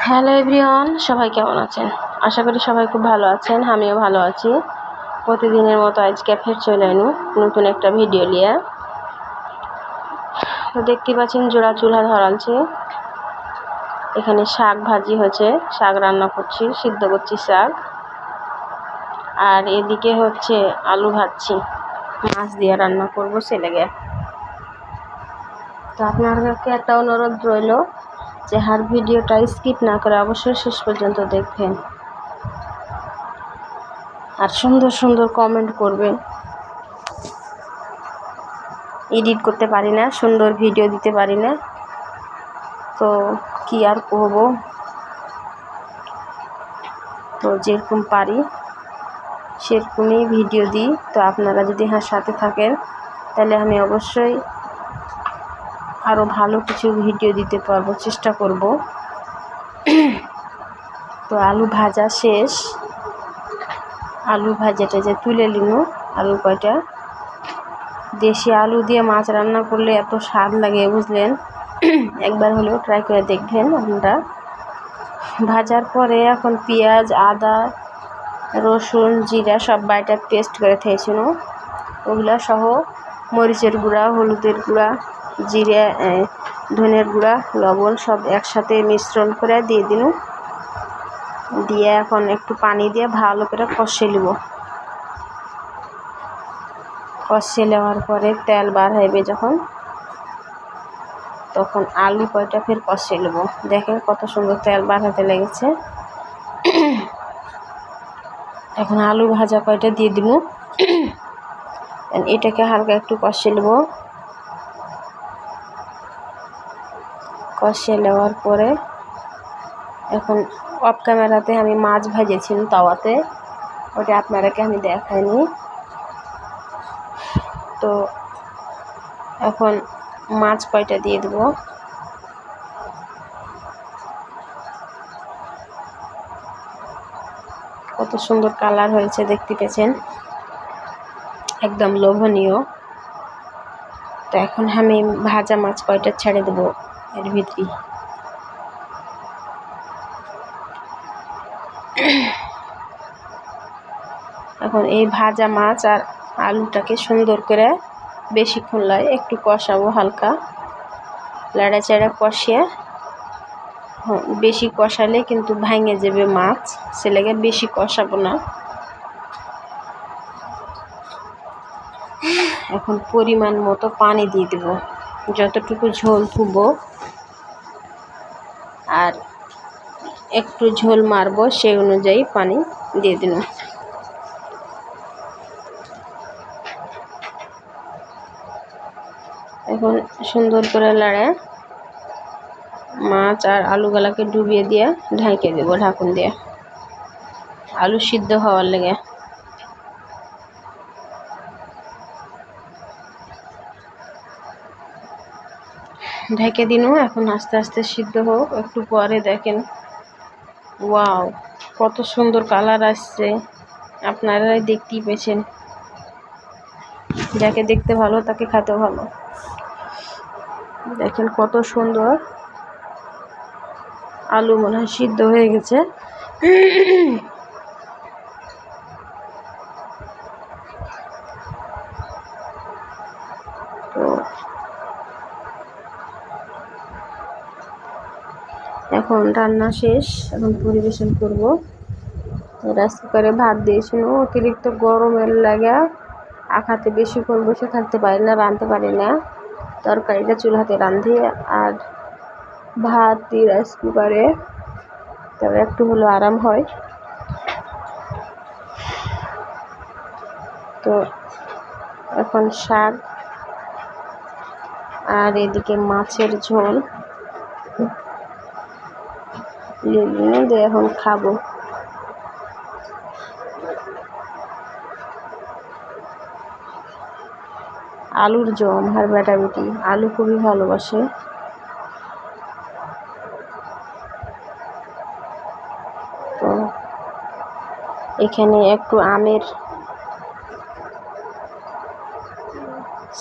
Hello everyone, সবাই কেমন আছেন? আশা করি সবাই খুব ভালো আছেন। আমিও ভালো আছি। প্রতিদিনের মতো আজকে ফের চলে এলুম নতুন একটা ভিডিও নিয়ে। তো দেখতে পাচ্ছেন জোড়া চুলা ধরালছে। এখানে শাক ভাজি হচ্ছে, শাক রান্না করছি, সিদ্ধ করছি শাক। আর এদিকে হচ্ছে আলু ভাজছি, মাছ দিয়ে রান্না করবো ছেলেকে। তো আপনাদেরকে একটা অনুরোধ রইল যে হার ভিডিওটা স্কিপ না করে অবশ্যই শেষ পর্যন্ত দেখবেন, আর সুন্দর সুন্দর কমেন্ট করবেন। এডিট করতে পারি না, সুন্দর ভিডিও দিতে পারি না, তো কি আর করব। তো যেরকম পারি সেরকমই ভিডিও দিই। তো আপনারা যদি সাথে থাকেন তাহলে আমি অবশ্যই আরও ভালো কিছু ভিডিও দিতে পারবো, চেষ্টা করব। তো আলু ভাজা শেষ, আলু ভাজাটা যে তুলে নিল। আলু কয়টা দেশি আলু দিয়ে মাছ রান্না করলে এত স্বাদ লাগে বুঝলেন। একবার হলেও ট্রাই করে দেখবেন আপনারা। ভাজার পরে এখন পেঁয়াজ, আদা, রসুন, জিরা সব বাইটা পেস্ট করে থেয়েছিল, ওগুলা সহ মরিচের গুঁড়া, হলুদের গুঁড়া, জিরা, ধনের গুঁড়া, লবণ সব একসাথে মিশ্রণ করে দিয়ে দিন। দিয়ে এখন একটু পানি দিয়ে ভালো করে কষিয়ে নেব। কষিয়ে নেওয়ার পরে তেল বার হইবে যখন, তখন আলু কয়টা ফের কষিয়ে নেব। দেখেন কত সুন্দর তেল বার হতে লেগেছে। এখন আলু ভাজা কয়টা দিয়ে দিব, এটাকে হালকা একটু কষিয়ে নেব। কষিয়ে নেওয়ার পরে এখন অফ ক্যামেরাতে আমি মাছ ভাজেছিলাম তাওয়াতে, ওটা আপনারাকে আমি দেখাইনি। তো এখন মাছ কয়টা দিয়ে দেব। কত সুন্দর কালার হয়েছে দেখতে পেয়েছেন, একদম লোভনীয়। তো এখন আমি ভাজা মাছ কয়টা ছেড়ে দেব এর ভিতরে। এখন এই ভাজা মাছ আর আলুটাকে সুন্দর করে বেশিক্ষণ লাগে একটু কষাবো, হালকা লাড়াচাড়া কষিয়ে। বেশি কষালে কিন্তু ভাঙে যাবে মাছ, সেলেগে বেশি কষাবো না। এখন পরিমাণ মতো পানি দিয়ে দেব, যতটুকু ঝোল থুবো আর একটু ঝোল মারবো সেই অনুযায়ী পানি দিয়ে দিন। এখন সুন্দর করে লাড়ে মাছ আর আলুগুলাকে ডুবিয়ে দিয়ে ঢাকে দেব ঢাকুন দিয়ে, আলু সিদ্ধ হওয়ার লেগে। ঢেকে দিন। এখন আস্তে আস্তে সিদ্ধ হোক। একটু পরে দেখেন, ওয়াও কত সুন্দর কালার আসছে, আপনারাই দেখতেই পেয়েছেন। যাকে দেখতে ভালো তাকে খেতে ভালো। দেখেন কত সুন্দর আলু মনে হয় সিদ্ধ হয়ে গেছে। তো এখন রান্না শেষ, এখন পরিবেশন করব। রাইস কুকারে ভাত দিয়েছিল, অতিরিক্ত গরমের লাগা আখাতে বেশিক্ষণ বসে থাকতে পারি না, রাঁধতে পারি না। তরকারিটা চুলাতে রাঁধি আর ভাত দিই রাইস কুকারে, তবে একটু হলেও আরাম হয়। তো এখন শাক আর এদিকে মাছের ঝোল দিয়ে এখন খাবো। আলুর জম আর বেটা বেটি আলু খুবই ভালোবাসে। তো এখানে একটু আমের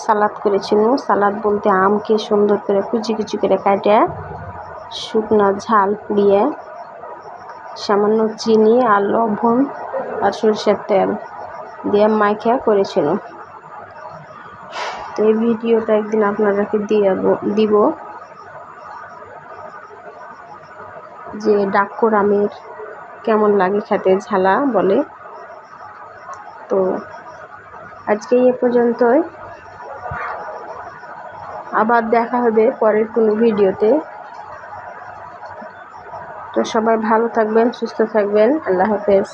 সালাদ করেছিল। সালাদ বলতে আমকে সুন্দর করে কুচি কুচি করে কাটে শুকনো ঝাল পুড়িয়ে সামান্য চিনি আর লবণ আর সরষের তেল দিয়ে মাখিয়ে করেছিল। তো এই ভিডিওটা একদিন আপনাদেরকে দিব যে ডাক্কর আমের কেমন লাগে খেতে, ঝালা বলে। তো আজকে এ পর্যন্তই, আবার দেখা হবে পরের কোনো ভিডিওতে। তো সবাই ভালো থাকবেন, সুস্থ থাকবেন, আল্লাহ হাফেজ।